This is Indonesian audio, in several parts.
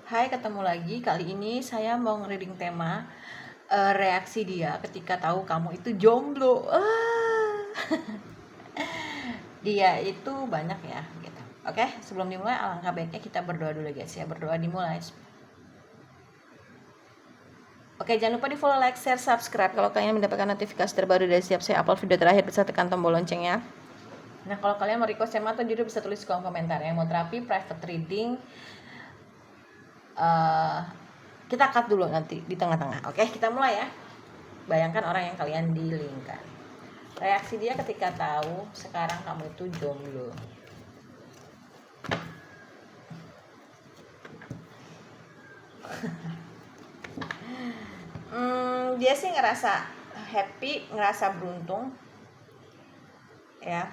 Hai, ketemu lagi. Kali ini saya mau nge-reading tema reaksi dia ketika tahu kamu itu jomblo. Dia itu banyak ya gitu. Oke, sebelum dimulai alangkah baiknya kita berdoa dulu guys ya. Berdoa dimulai. Oke, jangan lupa di follow, like, share, subscribe kalau kalian mendapatkan notifikasi terbaru dari setiap saya upload video terakhir. Bisa tekan tombol lonceng ya. Nah, kalau kalian mau request tema atau judul bisa tulis di kolom komentar ya. Mau terapi, private reading, kita cut dulu nanti di tengah-tengah. Oke, kita mulai ya. Bayangkan orang yang kalian dealingkan. Reaksi dia ketika tahu sekarang kamu itu jomblo. Dia sih ngerasa happy, ngerasa beruntung ya.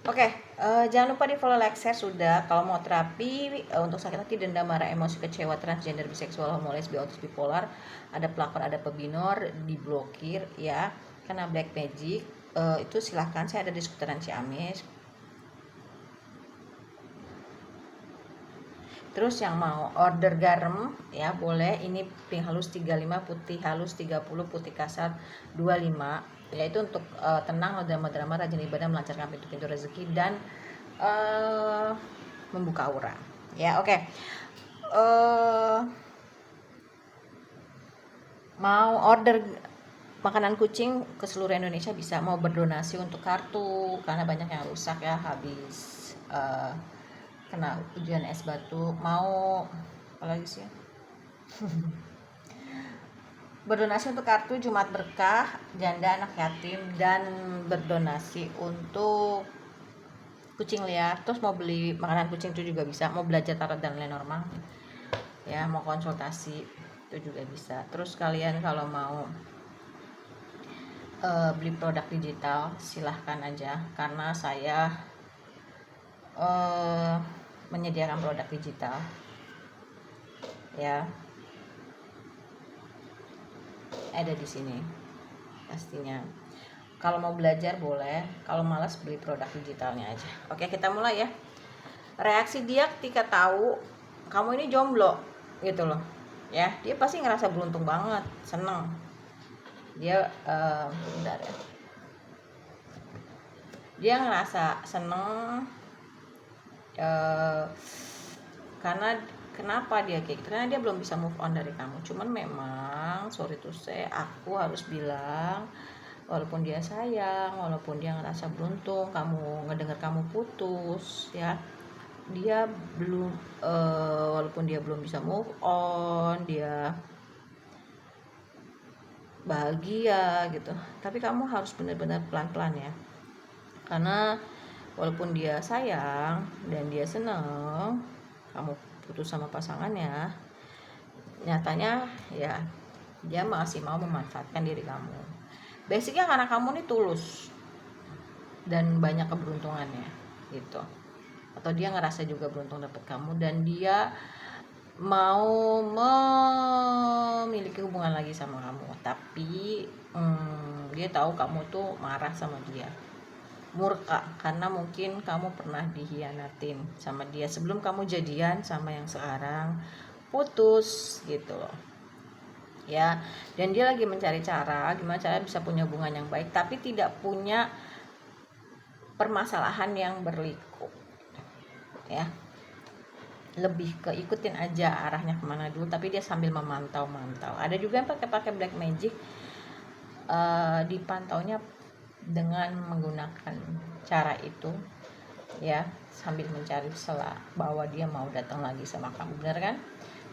Oke, jangan lupa di follow, like, share sudah. Kalau mau terapi untuk sakit hati, dendam, marah, emosi, kecewa, transgender, biseksual, homo, lesbi, autis, bipolar, ada pelakor, ada pebinor, diblokir ya, karena black magic, itu silahkan. Saya ada di sekitaran Ciamis. Terus yang mau order garam ya boleh, ini pink halus 35, putih halus 30, putih kasar 25, yaitu untuk tenang, drama-drama, rajin ibadah, melancarkan pintu-pintu rezeki dan membuka aura ya. Oke. Mau order makanan kucing ke seluruh Indonesia bisa. Mau berdonasi untuk kartu karena banyak yang rusak ya, habis kena ujian es batu. Mau apa lagi sih? Berdonasi untuk kartu Jumat Berkah, janda, anak yatim, dan berdonasi untuk kucing liar. Terus mau beli makanan kucing itu juga bisa. Mau belajar tarot dan Lenormand ya, mau konsultasi itu juga bisa. Terus kalian kalau mau beli produk digital silahkan aja, karena saya menyediakan produk digital ya, ada di sini pastinya. Kalau mau belajar boleh, kalau malas beli produk digitalnya aja. Oke, kita mulai ya. Reaksi dia ketika tahu kamu ini jomblo gitu loh ya, dia pasti ngerasa beruntung banget, seneng dia. Bentar ya, dia ngerasa seneng karena kenapa dia kayak gitu, karena dia belum bisa move on dari kamu. Cuman memang sorry to say, aku harus bilang, walaupun dia sayang, walaupun dia ngerasa beruntung kamu ngedenger kamu putus ya, dia belum walaupun dia belum bisa move on, dia bahagia gitu, tapi kamu harus benar-benar pelan-pelan ya. Karena walaupun dia sayang dan dia seneng kamu putus sama pasangannya, nyatanya ya dia masih mau memanfaatkan diri kamu. Basicnya karena kamu nih tulus dan banyak keberuntungannya gitu, atau dia ngerasa juga beruntung dapet kamu dan dia mau memiliki hubungan lagi sama kamu. Tapi dia tahu kamu tuh marah sama dia, murka karena mungkin kamu pernah dihianatin sama dia sebelum kamu jadian sama yang sekarang, putus gitu loh ya. Dan dia lagi mencari cara gimana cara bisa punya hubungan yang baik tapi tidak punya permasalahan yang berliku ya. Lebih ke ikutin aja arahnya kemana dulu, tapi dia sambil memantau-mantau. Ada juga yang pakai black magic, dipantaunya dengan menggunakan cara itu ya, sambil mencari celah bahwa dia mau datang lagi sama kamu, bener kan?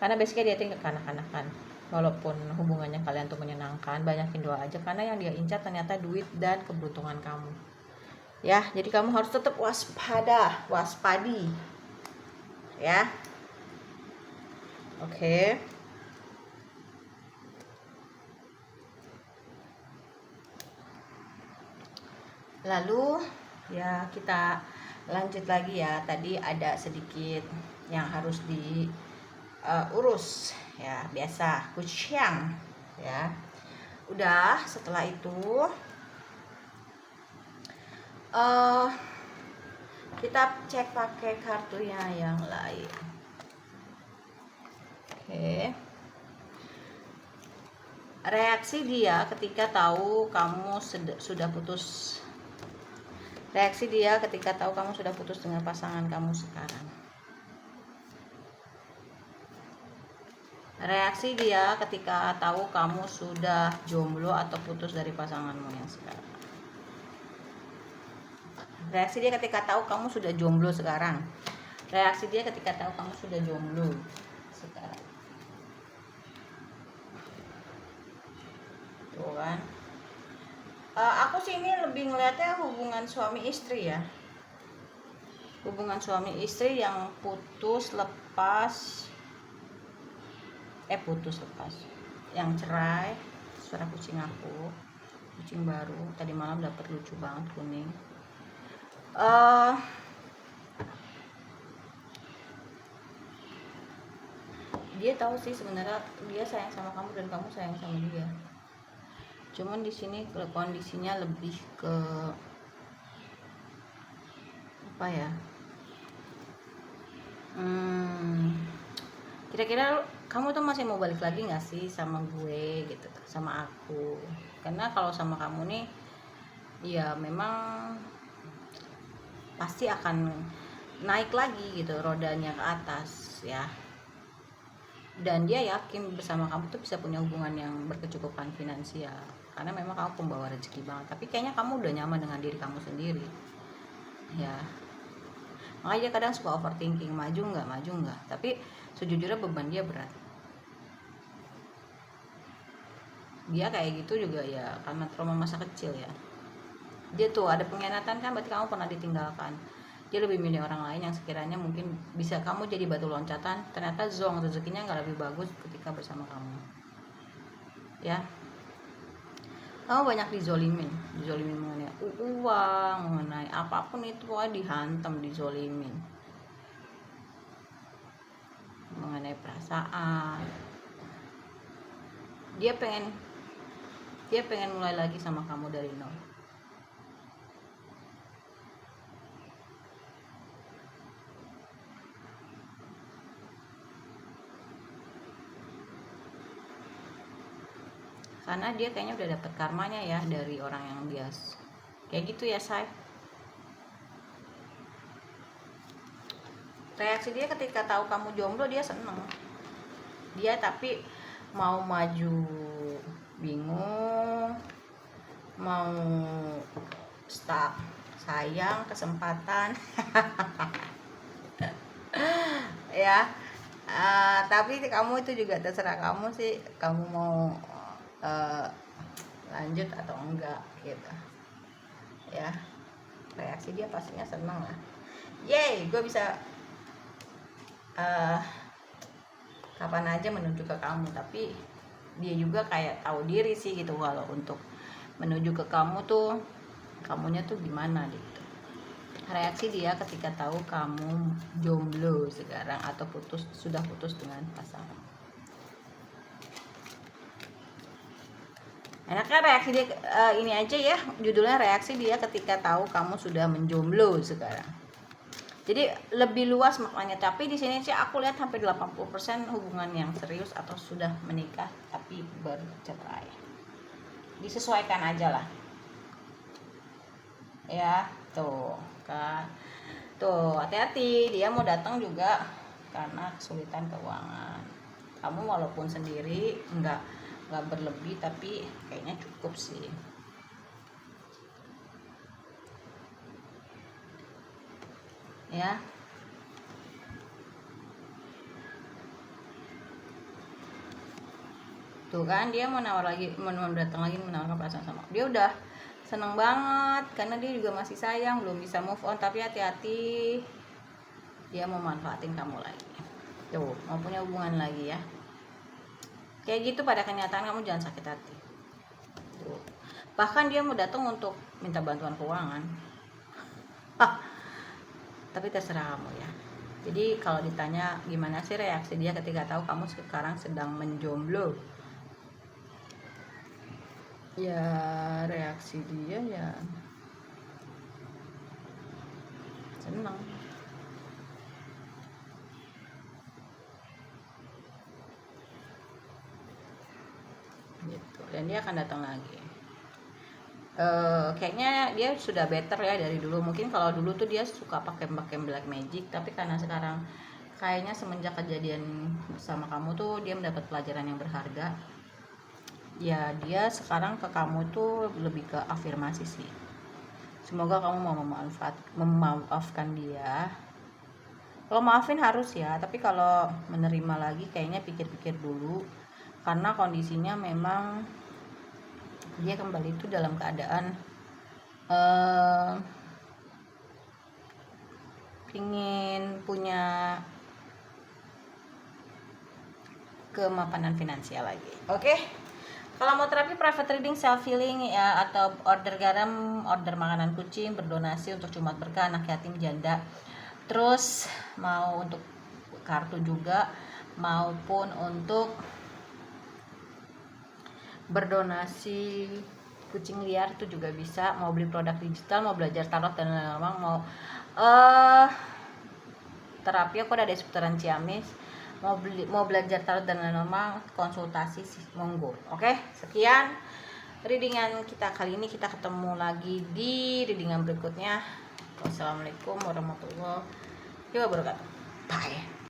Karena basicnya dia tinggal kekanak-kanakan. Walaupun hubungannya kalian tuh menyenangkan, banyakin doa aja, karena yang dia incar ternyata duit dan keberuntungan kamu ya. Jadi kamu harus tetap waspadi ya. Oke. Lalu ya kita lanjut lagi ya. Tadi ada sedikit yang harus diurus ya, biasa kuciang ya. Udah, setelah itu kita cek pakai kartunya yang lain. Oke. Reaksi dia ketika tahu kamu sudah putus. Reaksi dia ketika tahu kamu sudah putus dengan pasangan kamu sekarang. Reaksi dia ketika tahu kamu sudah jomblo atau putus dari pasanganmu yang sekarang. Reaksi dia ketika tahu kamu sudah jomblo sekarang. Reaksi dia ketika tahu kamu sudah jomblo sekarang. Tuh kan. Aku sih ini lebih ngeliatnya hubungan suami istri ya. Hubungan suami istri yang putus lepas, yang cerai. Suara kucing aku, kucing baru tadi malam dapat, lucu banget, kuning. Dia tahu sih sebenarnya dia sayang sama kamu dan kamu sayang sama dia. Cuman di sini kondisinya lebih ke apa ya? Kira-kira kamu tuh masih mau balik lagi nggak sih sama gue gitu, sama aku? Karena kalau sama kamu nih, ya memang pasti akan naik lagi gitu rodanya ke atas ya. Dan dia yakin bersama kamu tuh bisa punya hubungan yang berkecukupan finansial, karena memang kamu pembawa rezeki banget. Tapi kayaknya kamu udah nyaman dengan diri kamu sendiri ya. Makanya dia kadang suka overthinking, maju nggak, tapi sejujurnya beban dia berat. Dia kayak gitu juga ya karena trauma masa kecil ya. Dia tuh ada pengkhianatan kan, berarti kamu pernah ditinggalkan. Dia lebih milih orang lain yang sekiranya mungkin bisa kamu jadi batu loncatan. Ternyata zong, rezekinya nggak lebih bagus ketika bersama kamu ya. Kamu banyak dizolimin mengenai uang, mengenai apapun itu, pokoknya dihantam, dizolimin mengenai perasaan. Dia pengen mulai lagi sama kamu dari nol. Karena dia kayaknya udah dapet karmanya ya dari orang yang dia kayak gitu ya, say. Reaksi dia ketika tahu kamu jomblo, dia seneng. Dia tapi mau maju bingung, mau stuck, sayang, kesempatan. Ya. Tapi kamu itu juga terserah kamu sih, kamu mau lanjut atau enggak gitu ya. Reaksi dia pastinya seneng lah, yeay gue bisa kapan aja menuju ke kamu. Tapi dia juga kayak tahu diri sih gitu, kalau untuk menuju ke kamu tuh kamunya tuh gimana gitu. Reaksi dia ketika tahu kamu jomblo sekarang atau sudah putus dengan pasangan. Enaknya reaksi dia ini aja ya, judulnya reaksi dia ketika tahu kamu sudah menjomblo sekarang. Jadi lebih luas maknanya, tapi di sini sih aku lihat hampir 80% hubungan yang serius atau sudah menikah tapi bercerai. Disesuaikan aja lah. Ya, tuh kan. Tuh, hati-hati, dia mau datang juga karena kesulitan keuangan. Kamu walaupun sendiri enggak berlebih, tapi kayaknya cukup sih ya. Tuh kan, dia mau datang lagi menawarkan perasaan sama dia. Udah seneng banget karena dia juga masih sayang, belum bisa move on. Tapi hati-hati, dia mau manfaatin kamu lagi. Tuh, mau punya hubungan lagi ya. Kayak gitu, pada kenyataan kamu jangan sakit hati. Tuh. bahkan dia mau datang untuk minta bantuan keuangan. Tapi terserah kamu ya. Jadi kalau ditanya gimana sih reaksi dia ketika tahu kamu sekarang sedang menjomblo, ya reaksi dia ya senang gitu, dan dia akan datang lagi. Kayaknya dia sudah better ya dari dulu. Mungkin kalau dulu tuh dia suka pakai black magic, tapi karena sekarang kayaknya semenjak kejadian sama kamu tuh dia mendapat pelajaran yang berharga. Ya dia sekarang ke kamu tuh lebih ke afirmasi sih. Semoga kamu mau memaafkan dia. Kalau maafin harus ya, tapi kalau menerima lagi kayaknya pikir-pikir dulu, karena kondisinya memang dia kembali itu dalam keadaan ingin punya kemapanan finansial lagi. Oke. Kalau mau terapi private reading, self healing ya, atau order garam, order makanan kucing, berdonasi untuk Jumat Berkah, anak yatim, janda. Terus mau untuk kartu juga, maupun untuk berdonasi kucing liar itu juga bisa. Mau beli produk digital, mau belajar tarot dan lain-lain, mau terapi aku ada di seputaran Ciamis, mau belajar tarot dan lain-lain, konsultasi sih, monggo. Oke, sekian readingan kita kali ini. Kita ketemu lagi di readingan berikutnya. Wassalamualaikum warahmatullahi wabarakatuh. Bye.